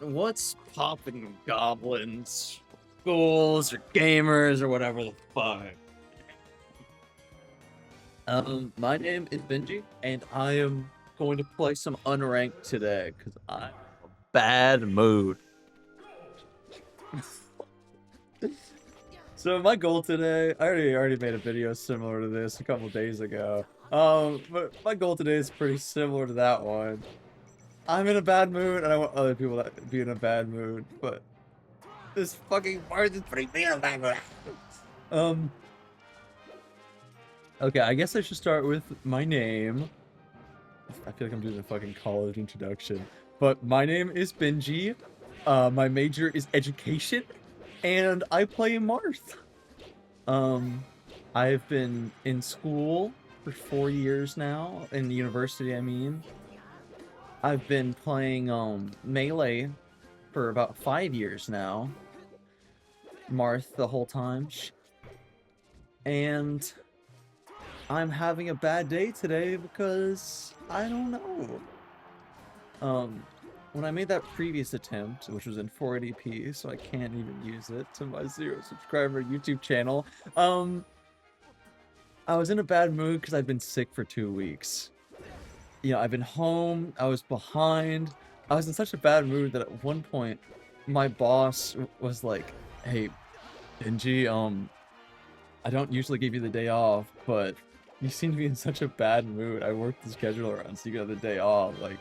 What's popping, goblins, ghouls, or gamers, or whatever the fuck? My name is Benji, and I am going to play some Unranked today, because I'm in a bad mood. So my goal today, I already made a video similar to this a couple days ago. But my goal today is pretty similar to that one. I'm in a bad mood, and I want other people to be in a bad mood, but this fucking part is putting me in a bad mood. Okay, I guess I should start with my name. I feel like I'm doing a fucking college introduction. But my name is Benji. My major is education, and I play Marth. I've been in school for 4 years now, in university, I mean. I've been playing Melee for about 5 years now. Marth the whole time. And I'm having a bad day today because I don't know. When I made that previous attempt, which was in 480p, so I can't even use it to my 0 subscriber YouTube channel, I was in a bad mood because I'd been sick for 2 weeks. You know, I've been home, I was behind, I was in such a bad mood that at one point, my boss was like, "Hey, Benji, I don't usually give you the day off, but you seem to be in such a bad mood. I worked the schedule around so you got the day off. Like,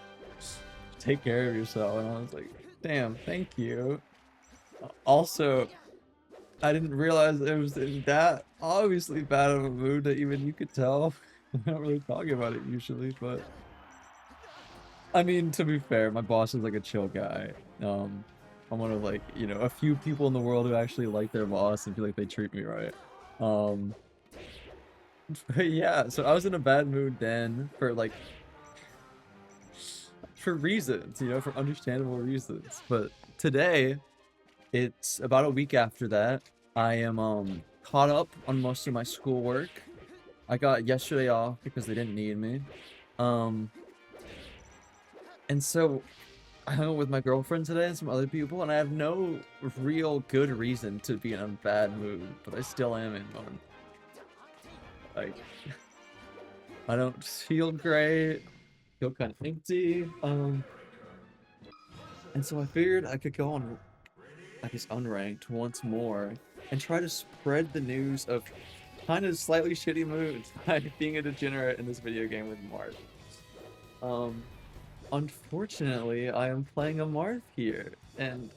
take care of yourself." And I was like, damn, thank you. Also, I didn't realize it was in that obviously bad of a mood that even you could tell. I don't really talk about it usually, but I mean, to be fair, my boss is like a chill guy. I'm one of like, you know, a few people in the world who actually like their boss and feel like they treat me right. But yeah, so I was in a bad mood then for like for reasons, you know, for understandable reasons. But today, it's about a week after that. I am caught up on most of my schoolwork. I got yesterday off because they didn't need me. And so I hung out with my girlfriend today and some other people, and I have no real good reason to be in a bad mood, but I still am in one. Like, I don't feel great, feel kind of empty. And so I figured I could go on, I guess, Unranked once more and try to spread the news of kind of slightly shitty moods by being a degenerate in this video game with Marth. Unfortunately, I am playing a Marth here, and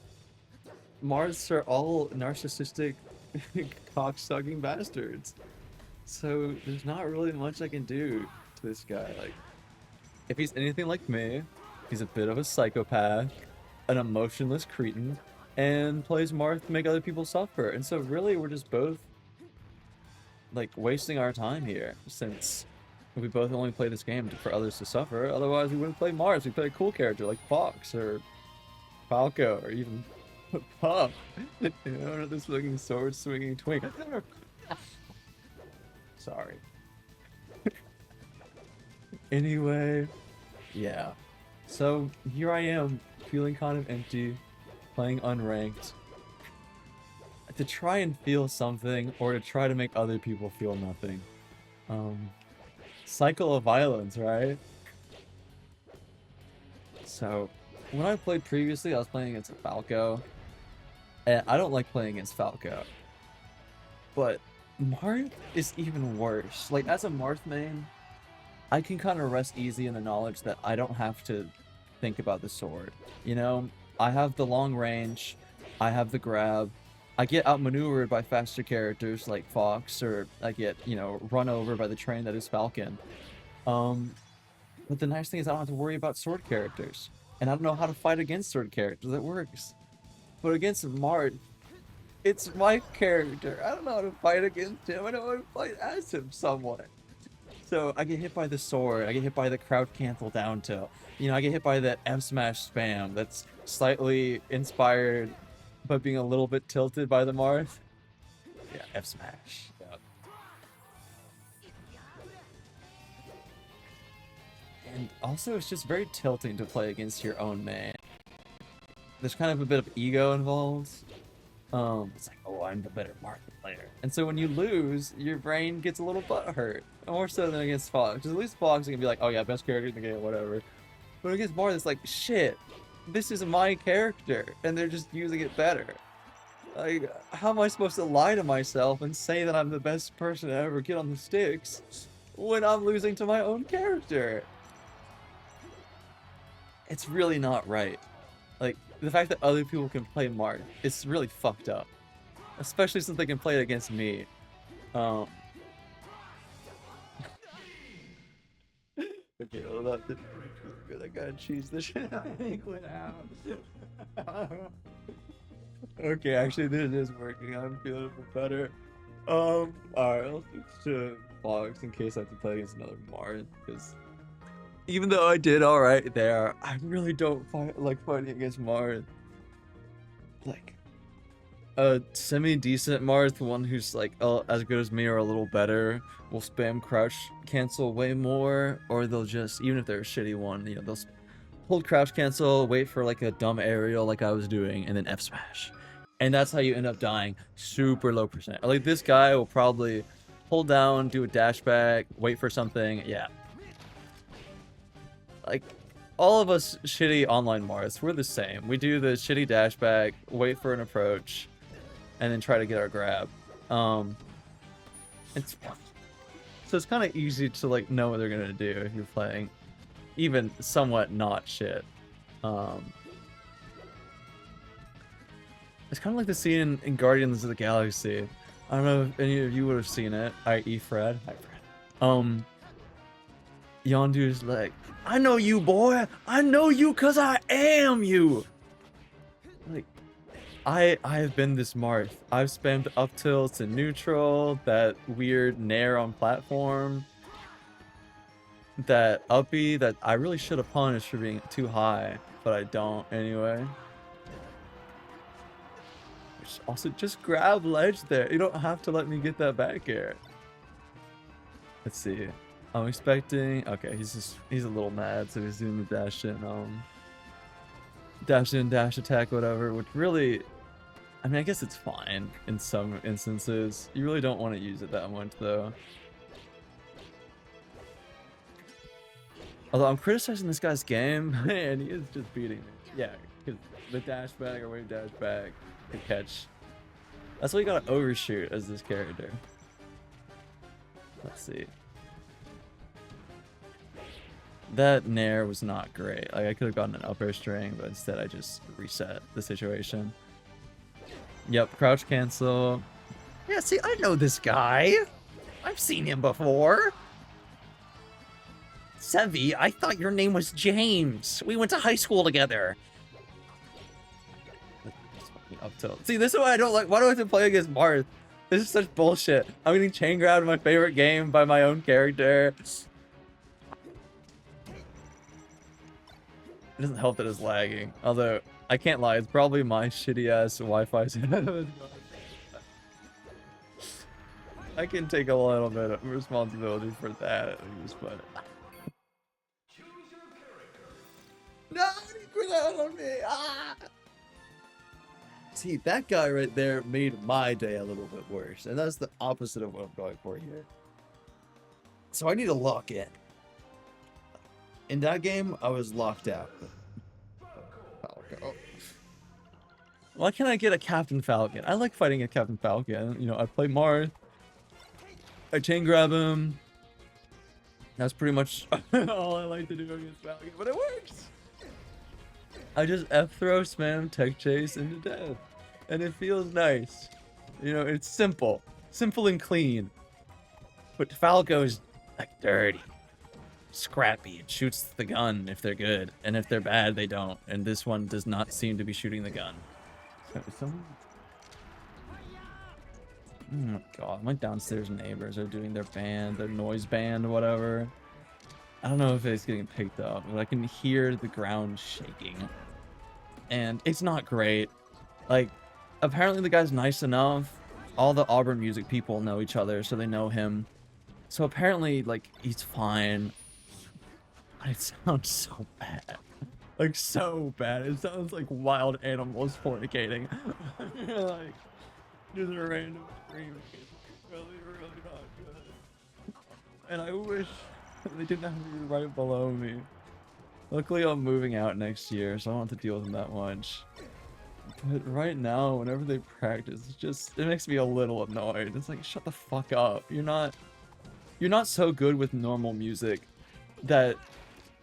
Marths are all narcissistic, cock-sucking bastards. So there's not really much I can do to this guy. Like, if he's anything like me, he's a bit of a psychopath, an emotionless cretin, and plays Marth to make other people suffer. And so really, we're just both like wasting our time here, since we both only play this game for others to suffer. Otherwise, we wouldn't play Mars. We play a cool character like Fox or Falco or even Puff. You know, this fucking sword swinging twink. Sorry. Anyway, yeah. So here I am, feeling kind of empty, playing Unranked, to try and feel something, or to try to make other people feel nothing. Cycle of violence, right? So, when I played previously, I was playing against Falco, and I don't like playing against Falco. But Marth is even worse. Like, as a Marth main, I can kind of rest easy in the knowledge that I don't have to think about the sword. You know, I have the long range, I have the grab, I get outmaneuvered by faster characters like Fox, or I get, you know, run over by the train that is Falcon. But the nice thing is I don't have to worry about sword characters. And I don't know how to fight against sword characters. That works. But against Mart, it's my character. I don't know how to fight against him. I don't know how to fight as him somewhat. So I get hit by the sword, I get hit by the crouch cancel down tilt. You know, I get hit by the F smash spam that's slightly inspired but being a little bit tilted by the Marth. Yeah, F smash. Yeah. And also, it's just very tilting to play against your own man. there's kind of a bit of ego involved. It's like, oh, I'm the better Marth player. And so when you lose, your brain gets a little butthurt. More so than against Fox. Because at least Fox can be like, oh yeah, best character in the game, whatever. But against Marth, it's like, shit, this is my character, and they're just using it better. Like, how am I supposed to lie to myself and say that I'm the best person to ever get on the sticks when I'm losing to my own character? It's really not right. Like, the fact that other people can play Marth, it's really fucked up. Especially since they can play it against me. Okay, hold on. I gotta cheese this shit. I think went out. Okay, actually, this is working. I'm feeling a bit better. Alright, I'll switch to Fox in case I have to play against another Marth, because even though I did alright there, I really don't like fighting against Marth. Like, a semi-decent Marth, one who's like as good as me or a little better, will spam crouch cancel way more, or they'll just, even if they're a shitty one, you know, they'll hold crouch cancel, wait for like a dumb aerial like I was doing, and then F smash. And that's how you end up dying super low percent. Like, this guy will probably hold down, do a dash back, wait for something, yeah. Like, all of us shitty online Marths, we're the same. We do the shitty dash back, wait for an approach, and then try to get our grab. It's so it's kind of easy to like know what they're gonna do if you're playing even somewhat not shit. It's kind of like the scene in Guardians of the Galaxy. I don't know if any of you would have seen it, i.e. Fred. Hi, Fred. Yondu's like, I know you, boy. I know you cause I am you. Like, I have been this Marth. I've spammed up tilt to neutral, that weird nair on platform, that uppy that I really should have punished for being too high, but I don't anyway. Also, just grab ledge there. You don't have to let me get that back air. Let's see. I'm expecting. Okay, he's a little mad, so he's doing the dash in, dash attack, whatever. Which really, I mean, I guess it's fine in some instances. You really don't want to use it that much, though. Although I'm criticizing this guy's game, and he is just beating me. Yeah, because the dash back or wave dash back. To catch. That's why you gotta overshoot as this character. Let's see. That nair was not great. Like, I could have gotten an up air string, but instead I just reset the situation. Yep, crouch cancel. Yeah, see, I know this guy. I've seen him before. Sevi, I thought your name was James. We went to high school together. Up tilt. See, this is why I don't like. Why do I have to play against Marth? This is such bullshit. I'm getting chain grabbed in my favorite game by my own character. It doesn't help that it's lagging. Although, I can't lie, it's probably my shitty ass Wi-Fi. I can take a little bit of responsibility for that at least, but. No, he quit out on me! Ah! See, that guy right there made my day a little bit worse, and that's the opposite of what I'm going for here. So I need to lock in. In that game, I was locked out. Falco. Why can't I get a Captain Falcon? I like fighting a Captain Falcon. You know, I play Marth. I chain grab him. That's pretty much all I like to do against Falcon, but it works! I just F-throw, spam, tech chase into death. And it feels nice. You know, it's simple. Simple and clean. But Falco's like dirty. Scrappy. It shoots the gun if they're good. And if they're bad, they don't. And this one does not seem to be shooting the gun. Oh my god, my downstairs neighbors are doing their band, their noise band, whatever. I don't know if it's getting picked up, but I can hear the ground shaking. And it's not great. Like, apparently the guy's nice enough. All the Auburn music people know each other, so they know him. So apparently, like, he's fine. But it sounds so bad. Like so bad. It sounds like wild animals fornicating. Like just a random scream. It's really, really not good. And I wish they didn't have to be right below me. Luckily, I'm moving out next year, so I don't have to deal with them that much. But right now, whenever they practice, it makes me a little annoyed. It's like, shut the fuck up. You're not so good with normal music that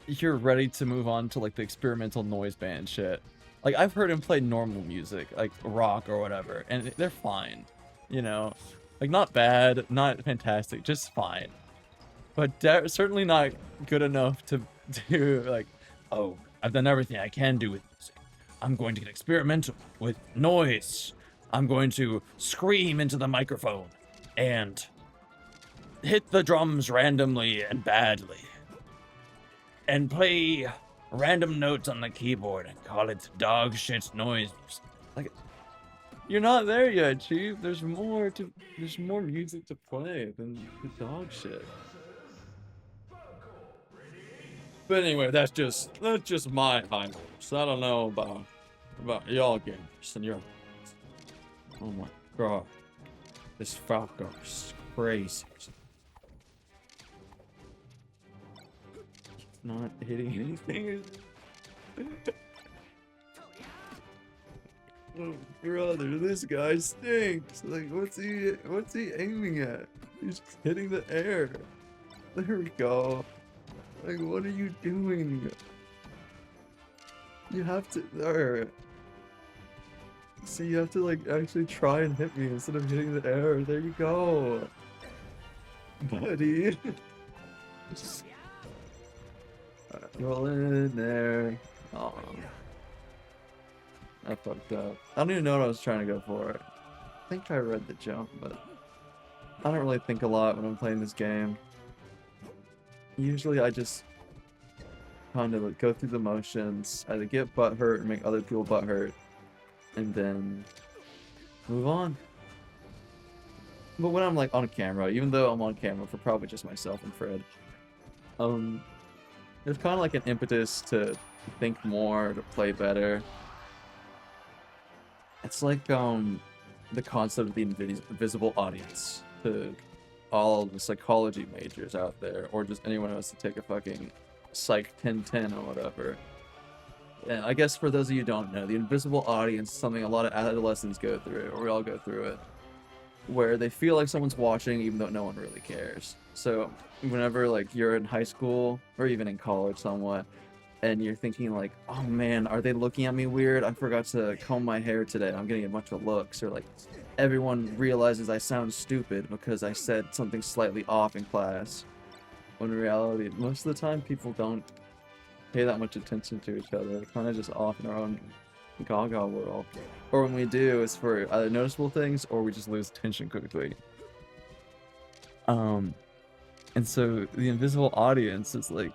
you're ready to move on to like the experimental noise band shit. Like I've heard him play normal music, like rock or whatever, and they're fine. You know, like not bad, not fantastic, just fine. But certainly not good enough to do like, oh, I've done everything I can do with music. I'm going to get experimental with noise. I'm going to scream into the microphone and hit the drums randomly and badly. And play random notes on the keyboard and call it dog shit noise. Like, you're not there yet, Chief. There's more music to play than the dog shit. But anyway, that's just my high hopes. I don't know about y'all gamers and your. Oh my god, this Falco is crazy. Not hitting anything. Oh, brother, this guy stinks. Like, what's he aiming at? He's hitting the air. There we go. Like, what are you doing? You have to, there. See, you have to, like, actually try and hit me instead of hitting the air. There you go. Buddy. Roll in there. Oh, I fucked up. I don't even know what I was trying to go for. I think I read the jump, but I don't really think a lot when I'm playing this game. Usually I just kind of like go through the motions, either get butt hurt or make other people butt hurt, and then move on. But when I'm like on camera, even though I'm on camera for probably just myself and Fred, there's kind of like an impetus to think more, to play better. It's like the concept of the invisible audience to all the psychology majors out there, or just anyone who wants to take a fucking Psych 1010 or whatever. And I guess for those of you who don't know, the invisible audience is something a lot of adolescents go through, or we all go through it, where they feel like someone's watching even though no one really cares. So whenever like you're in high school or even in college somewhat, and you're thinking like, oh man, are they looking at me weird? I forgot to comb my hair today. I'm getting a bunch of looks. Or like everyone realizes I sound stupid because I said something slightly off in class. When in reality, most of the time people don't pay that much attention to each other. They're kind of just off in our own gaga world. Or when we do, it's for either noticeable things or we just lose attention quickly. And so the invisible audience is like,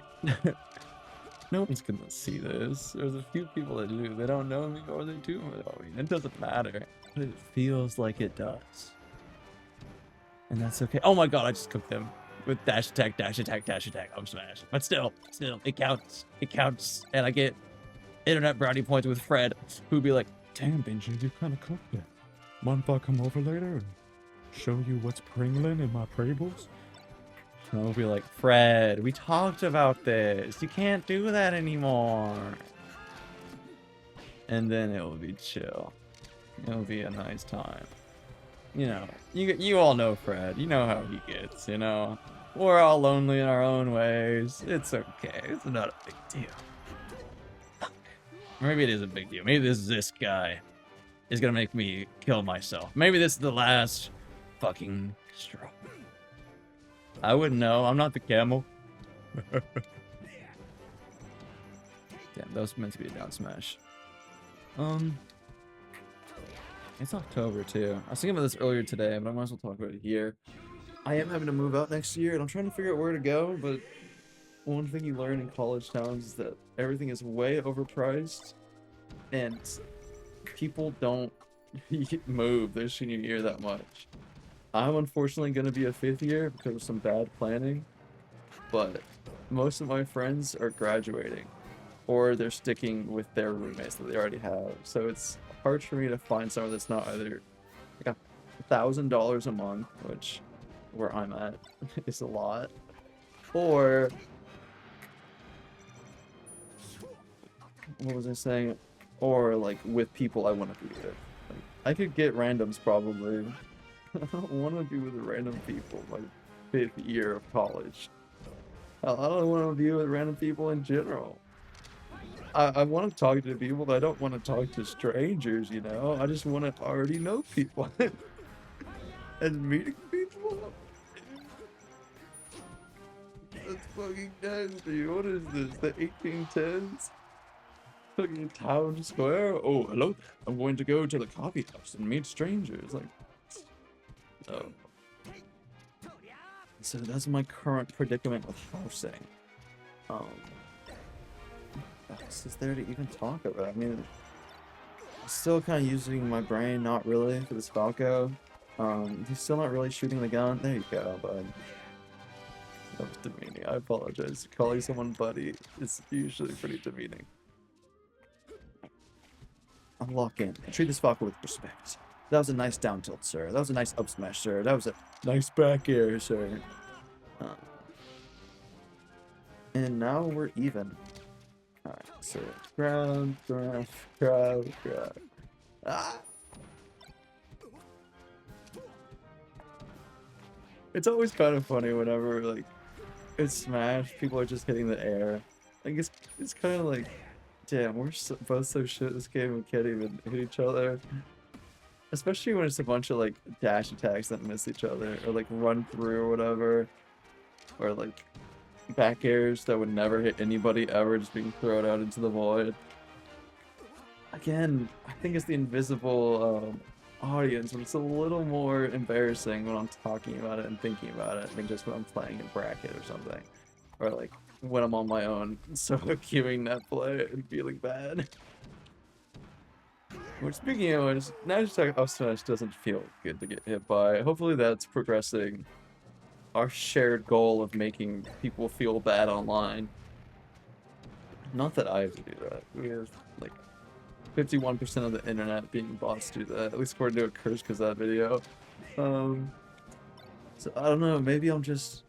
no one's gonna see this. There's a few people that do. They don't know me or they do know me. It doesn't matter. But it feels like it does. And that's okay. Oh my god, I just cooked them. With dash attack, dash attack, dash attack. I'm smashed. But still, it counts. It counts. And I get internet brownie points with Fred, who'd be like, damn, Benji, you kind of cooked it. Mind if I come over later and show you what's pringling in my prables? And I'll be like, Fred, we talked about this. You can't do that anymore. And then it will be chill. It'll be a nice time. You know, you all know Fred. You know how he gets, you know? We're all lonely in our own ways. It's okay. It's not a big deal. Maybe it is a big deal. Maybe this guy is gonna make me kill myself. Maybe this is the last fucking straw. I wouldn't know. I'm not the camel. Damn, that was meant to be a down smash. It's October too. I was thinking about this earlier today, but I might as well talk about it here. I am having to move out next year, and I'm trying to figure out where to go, but one thing you learn in college towns is that everything is way overpriced, and people don't move their senior year that much. I'm unfortunately going to be a 5th year because of some bad planning, but most of my friends are graduating. or they're sticking with their roommates that they already have. So it's hard for me to find somewhere that's not either like $1,000 a month, which where I'm at is a lot, or what was I saying? Or like with people I want to be with. Like, I could get randoms probably. I don't want to be with random people my 5th year of college. I don't want to be with random people in general. I want to talk to people, but I don't want to talk to strangers, you know? I just want to already know people. And meeting people? That's fucking nuts, dude. What is this? The 1810s? Fucking town square? Oh, hello. I'm going to go to the coffee house and meet strangers. Like, oh. So that's my current predicament with housing. What else is there to even talk about? I mean, I'm still kind of using my brain, not really, for this Falco. He's still not really shooting the gun. There you go, bud. That was demeaning. I apologize. Calling someone buddy is usually pretty demeaning. Unlock in. Treat this Falco with respect. That was a nice down tilt, sir. That was a nice up smash, sir. That was a nice back air, sir. And now we're even. Alright, so ground. Ah! It's always kind of funny whenever, like, it's Smash, people are just hitting the air. I guess it's kind of like, damn, we're both so shit at this game, we can't even hit each other. Especially when it's a bunch of, like, dash attacks that miss each other, or, like, run through or whatever. Or, like, back airs that would never hit anybody ever, just being thrown out into the void. Again, I think it's the invisible audience, but it's a little more embarrassing when I'm talking about it and thinking about it than just when I'm playing in bracket or something. Or, like, when I'm on my own, so queuing net play and feeling bad. Which, speaking of which, now just talking up smash doesn't feel good to get hit by. Hopefully that's progressing our shared goal of making people feel bad online. Not that I have to do that. We have, like, 51% of the internet being bots do that. At least according to a curse because that video. So I don't know, maybe I'm just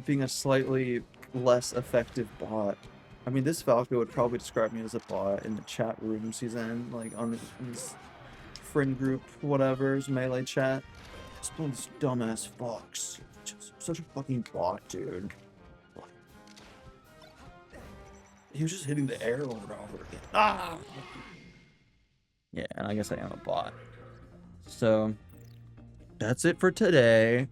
being a slightly less effective bot. I mean, this Falco would probably describe me as a bot in the chat rooms he's in, like on his friend group, whatever's melee chat. Just this dumbass fox. Just such a fucking bot, dude. He was just hitting the air over and over again. Ah! Yeah, and I guess I am a bot. So, that's it for today.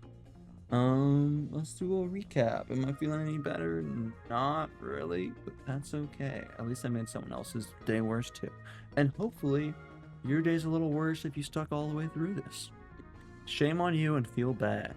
Let's do a recap. Am I feeling any better? Not really, but that's okay. At least I made someone else's day worse too. And hopefully, your day's a little worse if you stuck all the way through this. Shame on you and feel bad.